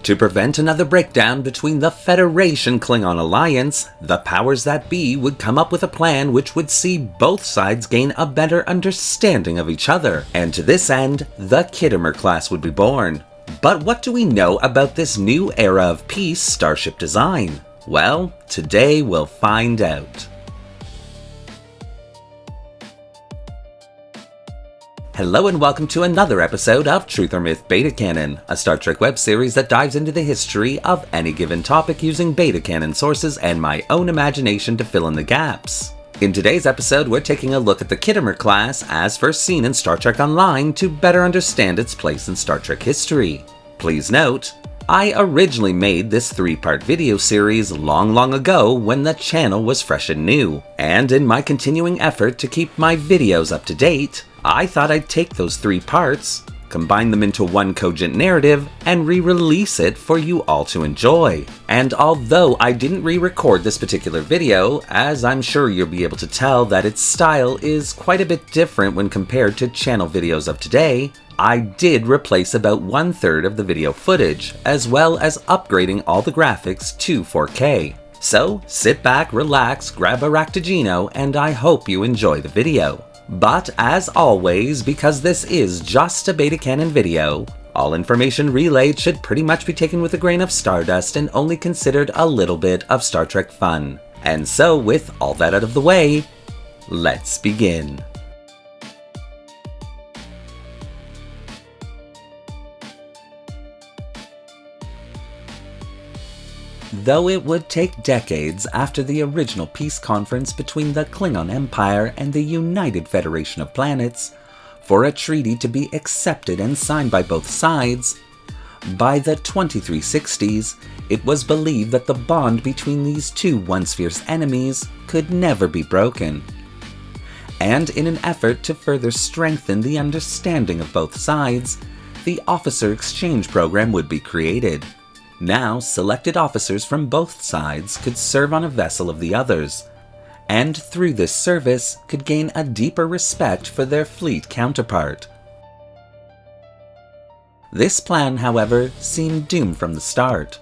To prevent another breakdown between the Federation Klingon alliance, the powers that be would come up with a plan which would see both sides gain a better understanding of each other, and to this end, the Khitomer Class would be born. But what do we know about this new era of peace starship design? Well, today we'll find out. Hello and welcome to another episode of Truth or Myth Beta Canon, a Star Trek web series that dives into the history of any given topic using beta canon sources and my own imagination to fill in the gaps. In today's episode, we're taking a look at the Khitomer Class as first seen in Star Trek Online to better understand its place in Star Trek history. Please note, I originally made this 3-part video series long ago when the channel was fresh and new, and in my continuing effort to keep my videos up to date, I thought I'd take those 3 parts, combine them into one cogent narrative, and re-release it for you all to enjoy. And although I didn't re-record this particular video, as I'm sure you'll be able to tell that its style is quite a bit different when compared to channel videos of today, I did replace about 1/3 of the video footage, as well as upgrading all the graphics to 4K. So sit back, relax, grab a Ractigino, and I hope you enjoy the video. But as always, because this is just a beta canon video, all information relayed should pretty much be taken with a grain of stardust and only considered a little bit of Star Trek fun. And so with all that out of the way, let's begin. Though it would take decades after the original peace conference between the Klingon Empire and the United Federation of Planets for a treaty to be accepted and signed by both sides, by the 2360s, it was believed that the bond between these two once fierce enemies could never be broken. And in an effort to further strengthen the understanding of both sides, the Officer Exchange Program would be created. Now, selected officers from both sides could serve on a vessel of the others, and through this service could gain a deeper respect for their fleet counterpart. This plan, however, seemed doomed from the start.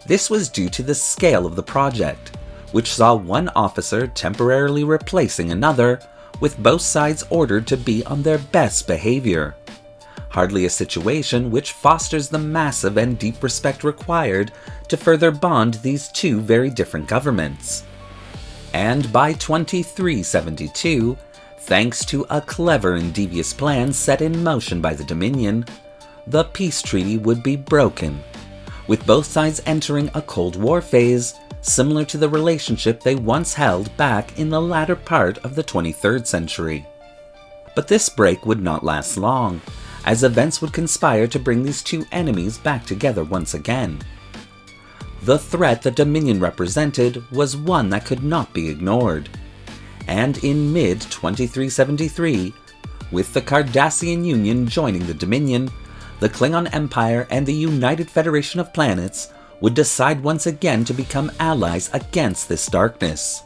This was due to the scale of the project, which saw one officer temporarily replacing another, with both sides ordered to be on their best behavior. Hardly a situation which fosters the massive and deep respect required to further bond these two very different governments. And by 2372, thanks to a clever and devious plan set in motion by the Dominion, the peace treaty would be broken, with both sides entering a Cold War phase similar to the relationship they once held back in the latter part of the 23rd century. But this break would not last long, as events would conspire to bring these two enemies back together once again. The threat the Dominion represented was one that could not be ignored, and in mid-2373, with the Cardassian Union joining the Dominion, the Klingon Empire and the United Federation of Planets would decide once again to become allies against this darkness.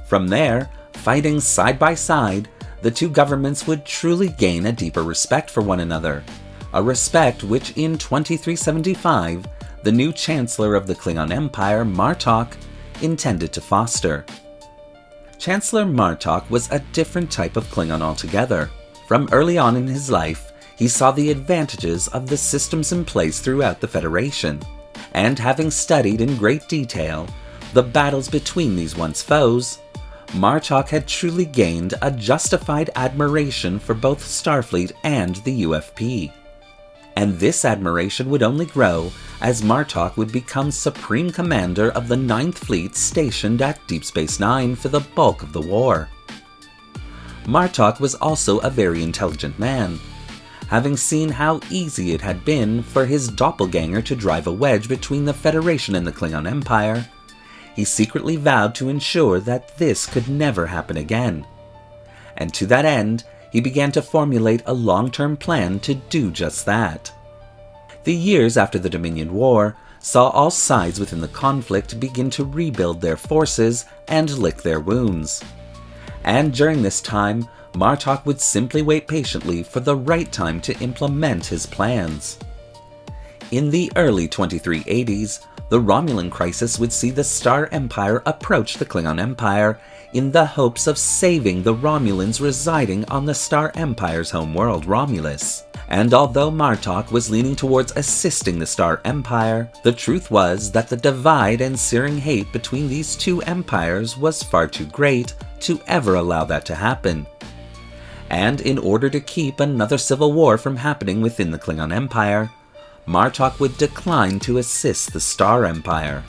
From there, fighting side by side, the two governments would truly gain a deeper respect for one another, a respect which in 2375, the new Chancellor of the Klingon Empire, Martok, intended to foster. Chancellor Martok was a different type of Klingon altogether. From early on in his life, he saw the advantages of the systems in place throughout the Federation, and having studied in great detail the battles between these once foes, Martok had truly gained a justified admiration for both Starfleet and the UFP. And this admiration would only grow as Martok would become Supreme Commander of the 9th Fleet stationed at Deep Space Nine for the bulk of the war. Martok was also a very intelligent man, having seen how easy it had been for his doppelganger to drive a wedge between the Federation and the Klingon Empire. He secretly vowed to ensure that this could never happen again. And to that end, he began to formulate a long-term plan to do just that. The years after the Dominion War saw all sides within the conflict begin to rebuild their forces and lick their wounds. And during this time, Martok would simply wait patiently for the right time to implement his plans. In the early 2380s, the Romulan crisis would see the Star Empire approach the Klingon Empire in the hopes of saving the Romulans residing on the Star Empire's homeworld, Romulus. And although Martok was leaning towards assisting the Star Empire, the truth was that the divide and searing hate between these two empires was far too great to ever allow that to happen. And in order to keep another civil war from happening within the Klingon Empire, Martok would decline to assist the Star Empire.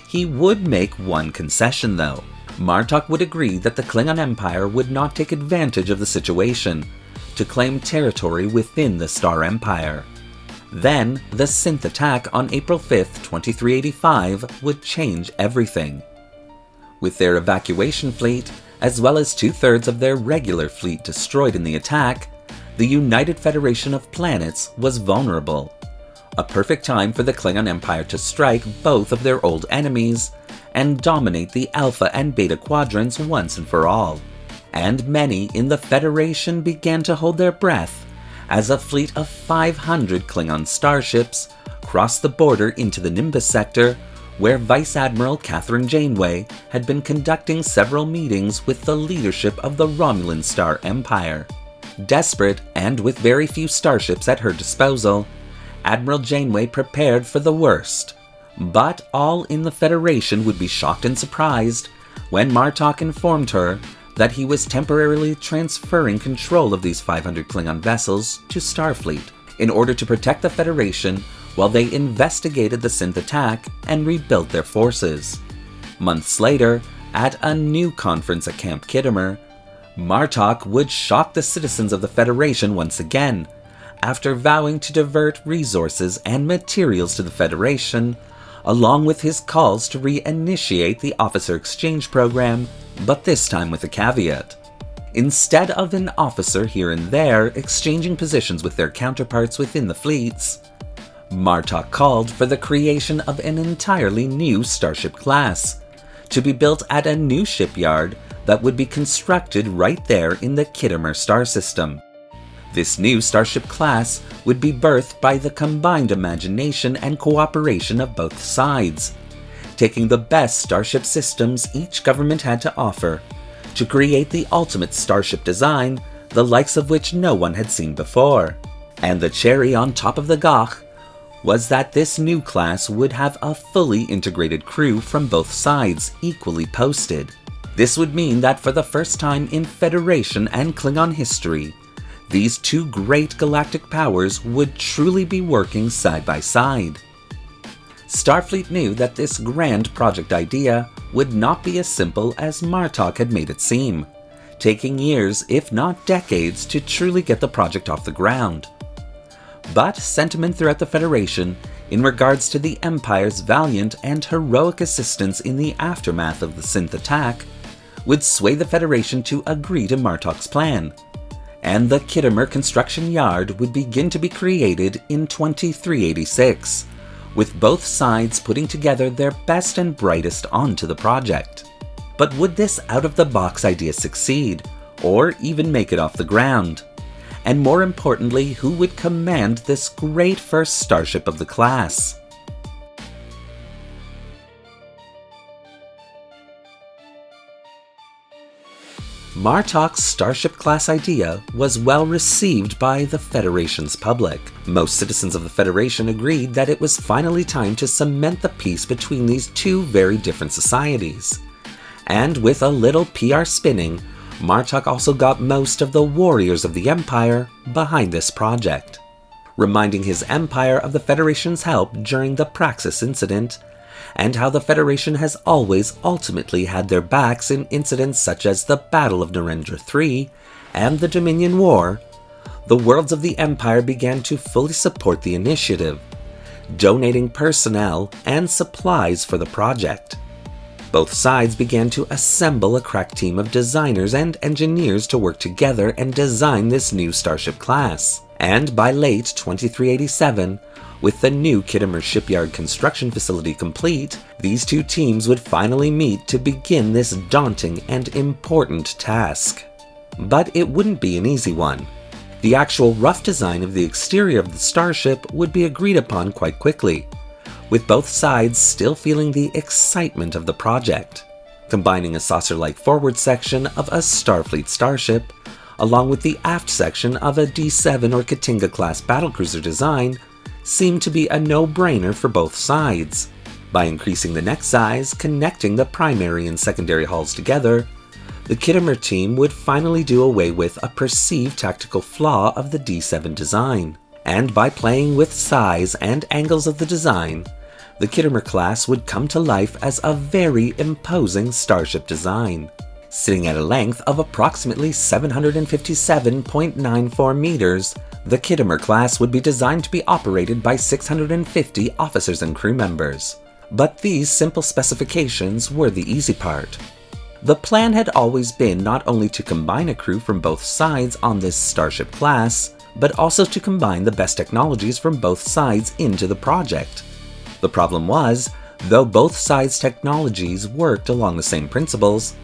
He would make one concession though. Martok would agree that the Klingon Empire would not take advantage of the situation to claim territory within the Star Empire. Then, the synth attack on April 5th, 2385 would change everything. With their evacuation fleet, as well as 2/3 of their regular fleet destroyed in the attack, the United Federation of Planets was vulnerable. A perfect time for the Klingon Empire to strike both of their old enemies and dominate the Alpha and Beta quadrants once and for all. And many in the Federation began to hold their breath as a fleet of 500 Klingon starships crossed the border into the Nimbus sector, where Vice Admiral Catherine Janeway had been conducting several meetings with the leadership of the Romulan Star Empire. Desperate and with very few starships at her disposal, Admiral Janeway prepared for the worst. But all in the Federation would be shocked and surprised when Martok informed her that he was temporarily transferring control of these 500 Klingon vessels to Starfleet in order to protect the Federation while they investigated the synth attack and rebuilt their forces. Months later, at a new conference at Camp Khitomer, Martok would shock the citizens of the Federation once again, after vowing to divert resources and materials to the Federation, along with his calls to reinitiate the officer exchange program, but this time with a caveat. Instead of an officer here and there exchanging positions with their counterparts within the fleets, Martok called for the creation of an entirely new starship class, to be built at a new shipyard that would be constructed right there in the Khitomer star system. This new starship class would be birthed by the combined imagination and cooperation of both sides, taking the best starship systems each government had to offer to create the ultimate starship design, the likes of which no one had seen before. And the cherry on top of the gach was that this new class would have a fully integrated crew from both sides equally posted. This would mean that for the first time in Federation and Klingon history, these two great galactic powers would truly be working side by side. Starfleet knew that this grand project idea would not be as simple as Martok had made it seem, taking years, if not decades, to truly get the project off the ground. But sentiment throughout the Federation, in regards to the Empire's valiant and heroic assistance in the aftermath of the synth attack, would sway the Federation to agree to Martok's plan, and the Khitomer construction yard would begin to be created in 2386, with both sides putting together their best and brightest onto the project. But would this out-of-the-box idea succeed, or even make it off the ground? And more importantly, who would command this great first starship of the class? Martok's Starship Class idea was well received by the Federation's public. Most citizens of the Federation agreed that it was finally time to cement the peace between these two very different societies. And with a little PR spinning, Martok also got most of the warriors of the Empire behind this project, reminding his Empire of the Federation's help during the Praxis incident, and how the Federation has always ultimately had their backs in incidents such as the Battle of Narendra III and the Dominion War. The worlds of the Empire began to fully support the initiative, donating personnel and supplies for the project. Both sides began to assemble a crack team of designers and engineers to work together and design this new starship class. And by late 2387, with the new Khitomer shipyard construction facility complete, these two teams would finally meet to begin this daunting and important task. But it wouldn't be an easy one. The actual rough design of the exterior of the starship would be agreed upon quite quickly, with both sides still feeling the excitement of the project. Combining a saucer-like forward section of a Starfleet starship, along with the aft section of a D7 or Khitomer Class battlecruiser design, seemed to be a no-brainer for both sides. By increasing the neck size, connecting the primary and secondary hulls together, the Khitomer team would finally do away with a perceived tactical flaw of the D7 design. And by playing with size and angles of the design, the Khitomer Class would come to life as a very imposing starship design. Sitting at a length of approximately 757.94 meters, the Khitomer Class would be designed to be operated by 650 officers and crew members. But these simple specifications were the easy part. The plan had always been not only to combine a crew from both sides on this starship class, but also to combine the best technologies from both sides into the project. The problem was, though both sides' technologies worked along the same principles,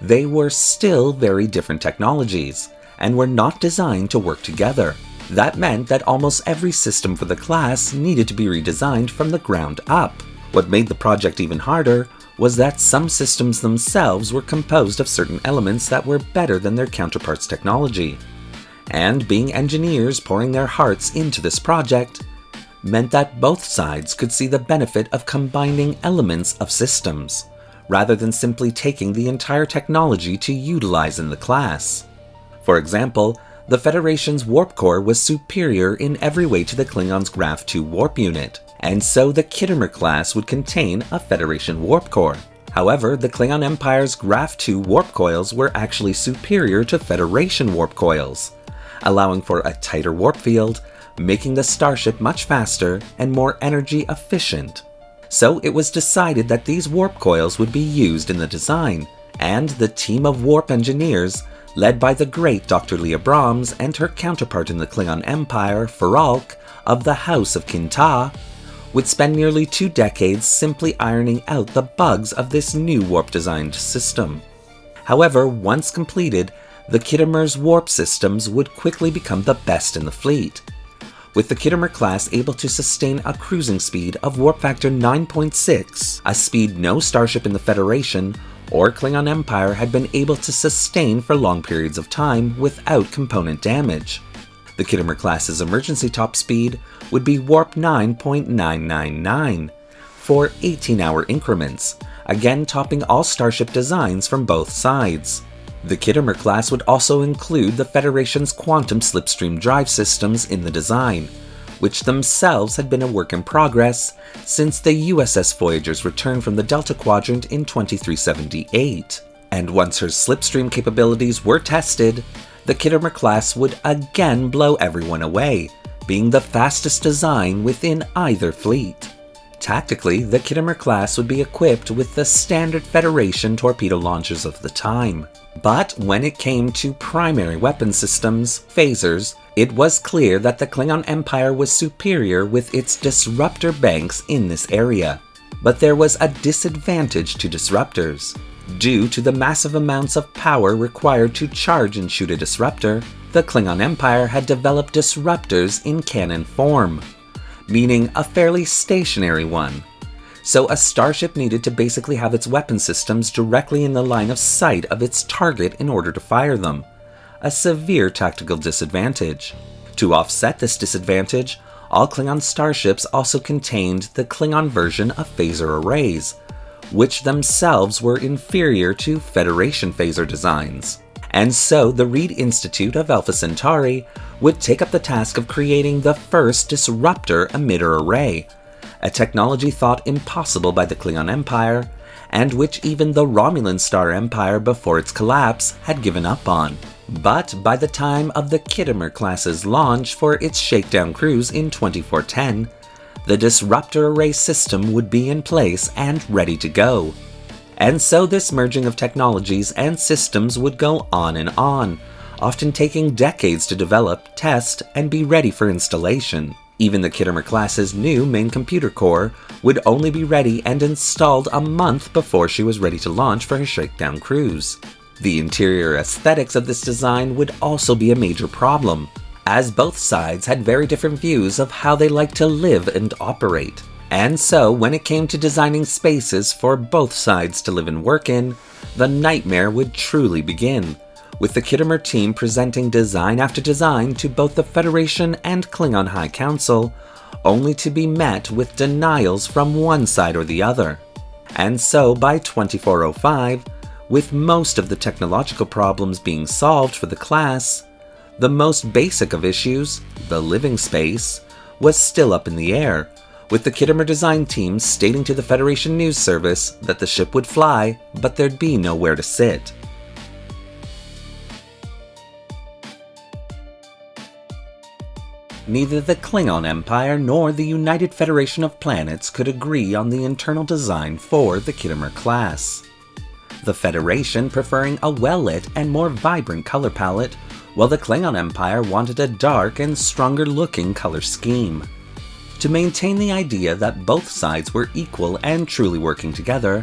they were still very different technologies, and were not designed to work together. That meant that almost every system for the class needed to be redesigned from the ground up. What made the project even harder was that some systems themselves were composed of certain elements that were better than their counterparts' technology. And being engineers pouring their hearts into this project meant that both sides could see the benefit of combining elements of systems, rather than simply taking the entire technology to utilize in the class. For example, the Federation's warp core was superior in every way to the Klingon's Graph 2 warp unit, and so the Khitomer class would contain a Federation warp core. However, the Klingon Empire's Graph 2 warp coils were actually superior to Federation warp coils, allowing for a tighter warp field, making the starship much faster and more energy efficient. So it was decided that these warp coils would be used in the design, and the team of warp engineers, led by the great Dr. Leah Brahms and her counterpart in the Klingon Empire, Faralk, of the House of Kinta, would spend nearly 2 decades simply ironing out the bugs of this new warp-designed system. However, once completed, the Khitomer's warp systems would quickly become the best in the fleet, with the Khitomer class able to sustain a cruising speed of warp factor 9.6, a speed no starship in the Federation or Klingon Empire had been able to sustain for long periods of time without component damage. The Khitomer class's emergency top speed would be warp 9.999 for 18-hour increments, again topping all starship designs from both sides. The Khitomer class would also include the Federation's quantum slipstream drive systems in the design, which themselves had been a work in progress since the USS Voyager's return from the Delta Quadrant in 2378. And once her slipstream capabilities were tested, the Khitomer class would again blow everyone away, being the fastest design within either fleet. Tactically, the Khitomer class would be equipped with the standard Federation torpedo launchers of the time. But when it came to primary weapon systems, phasers, it was clear that the Klingon Empire was superior with its disruptor banks in this area. But there was a disadvantage to disruptors. Due to the massive amounts of power required to charge and shoot a disruptor, the Klingon Empire had developed disruptors in cannon form, meaning a fairly stationary one. So a starship needed to basically have its weapon systems directly in the line of sight of its target in order to fire them, a severe tactical disadvantage. To offset this disadvantage, all Klingon starships also contained the Klingon version of phaser arrays, which themselves were inferior to Federation phaser designs. And so the Reed Institute of Alpha Centauri would take up the task of creating the first disruptor emitter array, a technology thought impossible by the Klingon Empire, and which even the Romulan Star Empire before its collapse had given up on. But by the time of the Khitomer class's launch for its shakedown cruise in 2410, the disruptor array system would be in place and ready to go. And so this merging of technologies and systems would go on, often taking decades to develop, test, and be ready for installation. Even the Khitomer class's new main computer core would only be ready and installed a month before she was ready to launch for her shakedown cruise. The interior aesthetics of this design would also be a major problem. as both sides had very different views of how they like to live and operate. And so, when it came to designing spaces for both sides to live and work in, the nightmare would truly begin, with the Khitomer team presenting design after design to both the Federation and Klingon High Council, only to be met with denials from one side or the other. And so, by 2405, with most of the technological problems being solved for the class, the most basic of issues, the living space, was still up in the air, with the Khitomer design team stating to the Federation news service that the ship would fly, but there'd be nowhere to sit. Neither the Klingon Empire nor the United Federation of Planets could agree on the internal design for the Khitomer class. The Federation preferring a well-lit and more vibrant color palette, while the Klingon Empire wanted a dark and stronger-looking color scheme. To maintain the idea that both sides were equal and truly working together,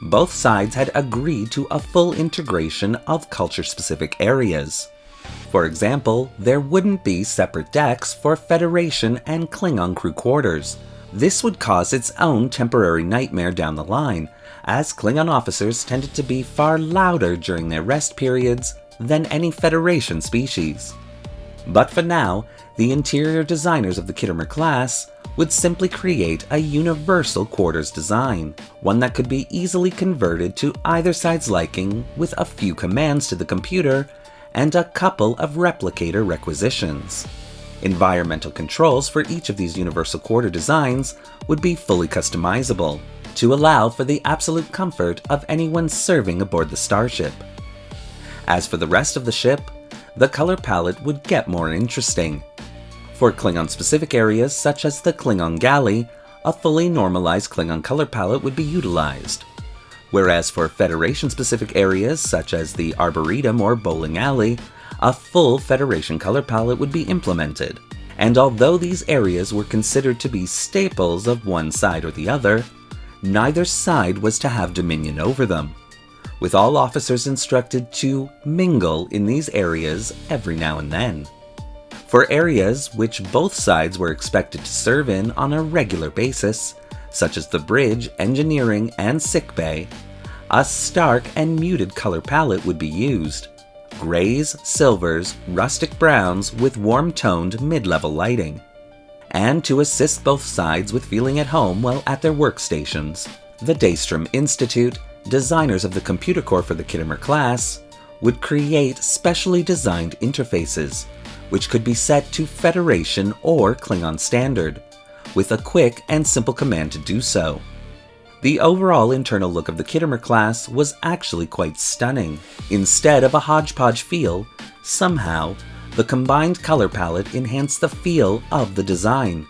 both sides had agreed to a full integration of culture-specific areas. For example, there wouldn't be separate decks for Federation and Klingon crew quarters. This would cause its own temporary nightmare down the line, as Klingon officers tended to be far louder during their rest periods than any Federation species. But for now, the interior designers of the Khitomer class would simply create a universal quarters design, one that could be easily converted to either side's liking with a few commands to the computer and a couple of replicator requisitions. Environmental controls for each of these universal quarter designs would be fully customizable, to allow for the absolute comfort of anyone serving aboard the starship. As for the rest of the ship, the color palette would get more interesting. For Klingon-specific areas such as the Klingon galley, a fully normalized Klingon color palette would be utilized. Whereas for Federation-specific areas such as the Arboretum or Bowling Alley, a full Federation color palette would be implemented. And although these areas were considered to be staples of one side or the other, neither side was to have dominion over them, with all officers instructed to mingle in these areas every now and then. For areas which both sides were expected to serve in on a regular basis, such as the bridge, engineering, and sickbay, a stark and muted color palette would be used. Grays, silvers, rustic browns with warm-toned mid-level lighting. And to assist both sides with feeling at home while at their workstations, the Daystrom Institute, designers of the computer core for the Khitomer class, would create specially designed interfaces, which could be set to Federation or Klingon standard, with a quick and simple command to do so. The overall internal look of the Khitomer class was actually quite stunning. Instead of a hodgepodge feel, somehow, the combined color palette enhanced the feel of the design,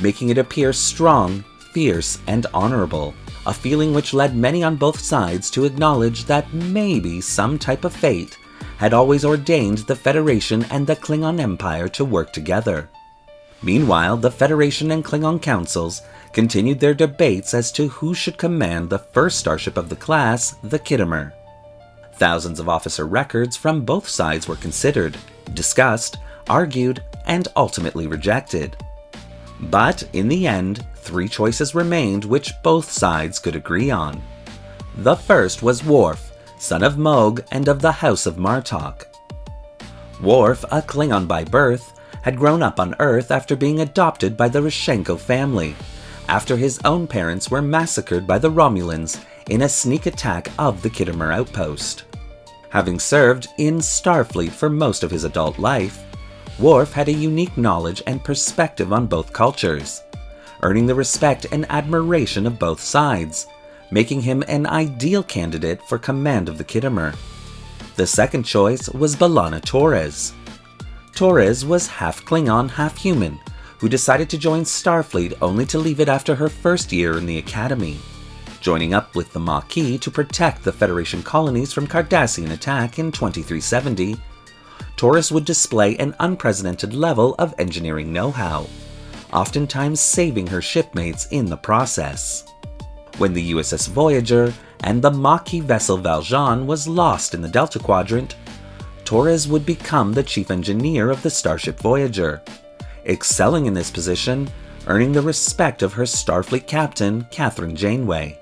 making it appear strong, fierce, and honorable, a feeling which led many on both sides to acknowledge that maybe some type of fate had always ordained the Federation and the Klingon Empire to work together. Meanwhile, the Federation and Klingon councils continued their debates as to who should command the first starship of the class, the Khitomer. Thousands of officer records from both sides were considered, discussed, argued, and ultimately rejected. But in the end, 3 choices remained which both sides could agree on. The first was Worf, son of Moog and of the House of Martok. Worf, a Klingon by birth, had grown up on Earth after being adopted by the Rishenko family, after his own parents were massacred by the Romulans in a sneak attack of the Khitomer outpost. Having served in Starfleet for most of his adult life, Worf had a unique knowledge and perspective on both cultures, earning the respect and admiration of both sides, making him an ideal candidate for command of the Khitomer. The second choice was B'Elanna Torres. Torres was half Klingon, half human, who decided to join Starfleet only to leave it after her first year in the Academy, joining up with the Maquis to protect the Federation colonies from Cardassian attack in 2370. Torres would display an unprecedented level of engineering know-how, oftentimes saving her shipmates in the process. When the USS Voyager and the Maquis vessel Valjean was lost in the Delta Quadrant, Torres would become the chief engineer of the Starship Voyager, excelling in this position, earning the respect of her Starfleet captain, Catherine Janeway.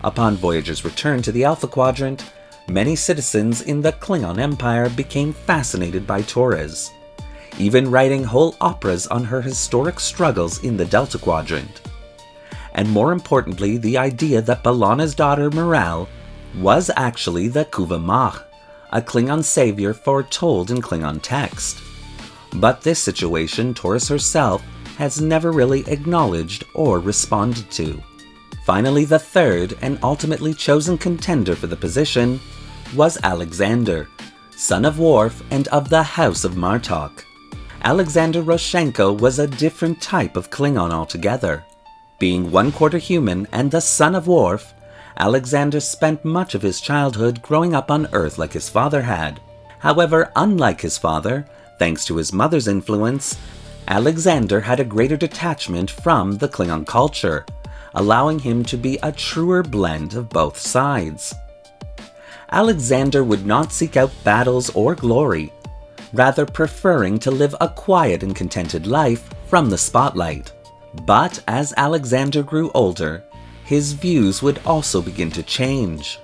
Upon Voyager's return to the Alpha Quadrant, many citizens in the Klingon Empire became fascinated by Torres, even writing whole operas on her historic struggles in the Delta Quadrant. And more importantly, the idea that B'Elanna's daughter Morale was actually the Kuva Mach, a Klingon savior foretold in Klingon text. But this situation Torres herself has never really acknowledged or responded to. Finally, the third and ultimately chosen contender for the position was Alexander, son of Worf and of the House of Martok. Alexander Roshenko was a different type of Klingon altogether. Being one-quarter human and the son of Worf, Alexander spent much of his childhood growing up on Earth like his father had. However, unlike his father, thanks to his mother's influence, Alexander had a greater detachment from the Klingon culture, allowing him to be a truer blend of both sides. Alexander would not seek out battles or glory, rather preferring to live a quiet and contented life from the spotlight. But as Alexander grew older, his views would also begin to change,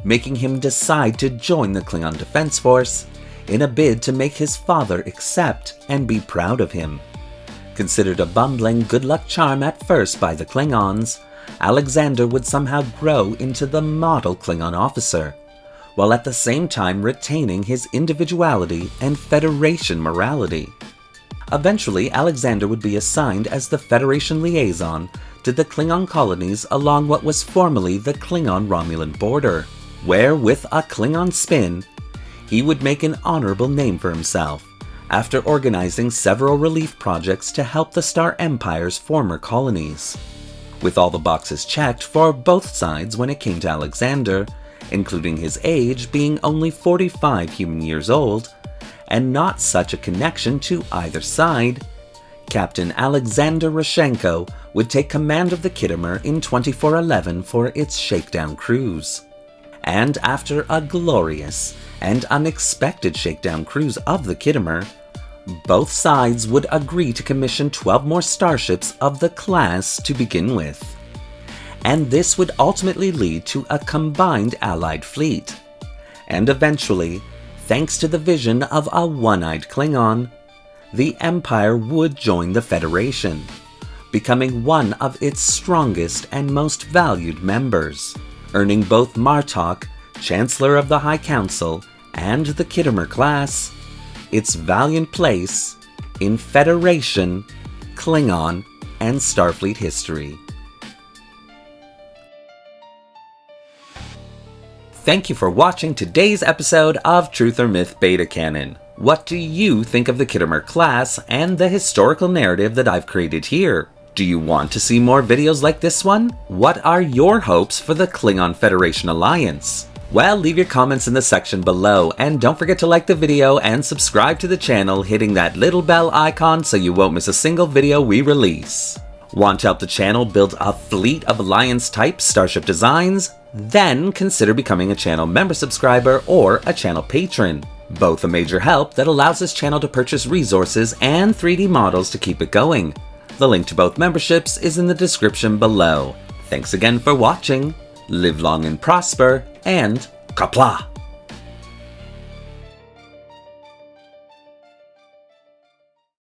making him decide to join the Klingon Defense Force in a bid to make his father accept and be proud of him. Considered a bumbling good luck charm at first by the Klingons, Alexander would somehow grow into the model Klingon officer, while at the same time retaining his individuality and Federation morality. Eventually, Alexander would be assigned as the Federation liaison to the Klingon colonies along what was formerly the Klingon-Romulan border, where, with a Klingon spin, he would make an honorable name for himself, after organizing several relief projects to help the Star Empire's former colonies. With all the boxes checked for both sides when it came to Alexander, including his age being only 45 human years old, and not such a connection to either side, Captain Alexander Roshenko would take command of the Khitomer in 2411 for its shakedown cruise. And after a glorious and unexpected shakedown cruise of the Khitomer, both sides would agree to commission 12 more starships of the class to begin with. And this would ultimately lead to a combined Allied fleet. And eventually, thanks to the vision of a one-eyed Klingon, the Empire would join the Federation, becoming one of its strongest and most valued members, earning both Martok, Chancellor of the High Council, and the Khitomer Class its valiant place in Federation, Klingon, and Starfleet history. Thank you for watching today's episode of Truth or Myth Beta Canon. What do you think of the Khitomer Class and the historical narrative that I've created here? Do you want to see more videos like this one? What are your hopes for the Klingon Federation Alliance? Well, leave your comments in the section below, and don't forget to like the video and subscribe to the channel, hitting that little bell icon so you won't miss a single video we release. Want to help the channel build a fleet of Alliance-type starship designs? Then consider becoming a channel member subscriber or a channel patron. Both a major help that allows this channel to purchase resources and 3D models to keep it going. The link to both memberships is in the description below. Thanks again for watching, live long and prosper, and Qapla'!